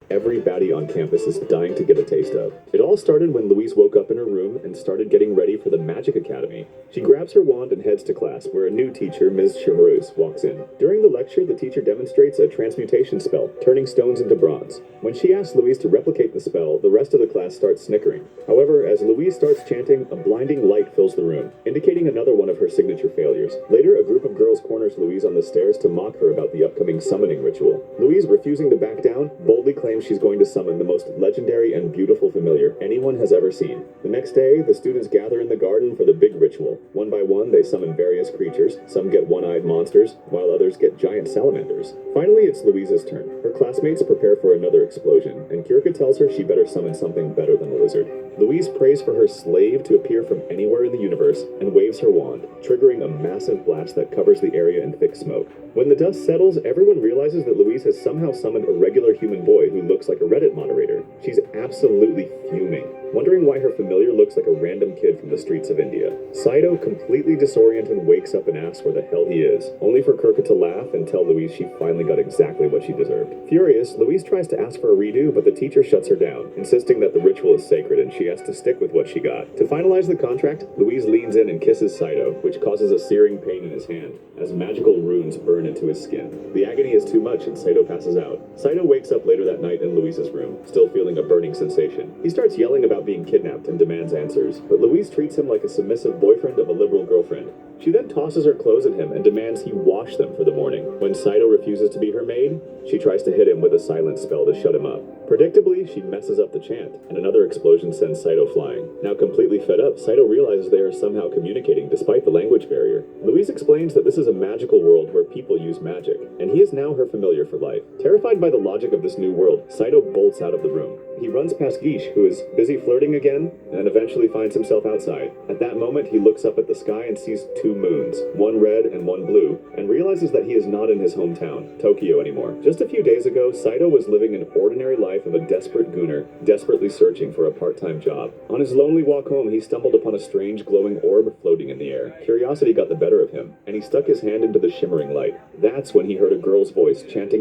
every baddie on campus is dying to get a taste of. It all started when Louise woke up in her room and started getting ready for the Magic Academy. She grabs her wand and heads to class, where a new teacher, Ms. Chemreuse, walks in. During the lecture, the teacher demonstrates a transmutation spell, turning stones into bronze. When she asks Louise to replicate the spell, the rest of the class starts snickering. However, as Louise starts chanting, a blinding light fills the room, indicating another one of her signature failures. Later, a group of girls corners Louise on the stairs to mock her about the upcoming summoning ritual. Louise, refusing to back down, boldly claims she's going to summon the most legendary and beautiful familiar anyone has ever seen. The next day, the students gather in the garden for the big ritual. One by one, they summon various creatures. Some get one-eyed monsters, while others get giant salamanders. Finally, it's Louise's turn. Her classmates prepare for another explosion, and Kirika tells her she better summon something better than a lizard. Louise prays for her slave to appear from anywhere in the universe and waves her wand, triggering a massive blast that covers the area in thick smoke. When the dust settles, everyone realizes that Louise has somehow summoned a regular human boy who looks like a Reddit moderator. She's absolutely fuming, wondering why her familiar looks like a random kid from the streets of India. Saito, completely disoriented, wakes up and asks where the hell he is, only for Kirika to laugh and tell Louise she finally got exactly what she deserved. Furious, Louise tries to ask for a redo, but the teacher shuts her down, insisting that the ritual is sacred and she has to stick with what she got. To finalize the contract, Louise leans in and kisses Saito, which causes a searing pain in his hand, as magical runes burn into his skin. The agony is too much and Saito passes out. Saito wakes up later that night in Louise's room, still feeling a burning sensation. He starts yelling about being kidnapped and demands answers, but Louise treats him like a submissive boyfriend of a liberal girlfriend. She then tosses her clothes at him and demands he wash them for the morning. When Saito refuses to be her maid, she tries to hit him with a silent spell to shut him up. Predictably, she messes up the chant, and another explosion sends Saito flying. Now completely fed up, Saito realizes they are somehow communicating despite the language barrier. Louise explains that this is a magical world where people use magic, and he is now her familiar for life. Terrified by the logic of this new world, Saito bolts out of the room. He runs past Guiche, who is busy flirting again, and eventually finds himself outside. At that moment, he looks up at the sky and sees two moons, one red and one blue, and realizes that he is not in his hometown, Tokyo, anymore. Just a few days ago, Saito was living an ordinary life of a desperate gooner, desperately searching for a part-time job. On his lonely walk home, he stumbled upon a strange glowing orb floating in the air. Curiosity got the better of him, and he stuck his hand into the shimmering light. That's when he heard a girl's voice chanting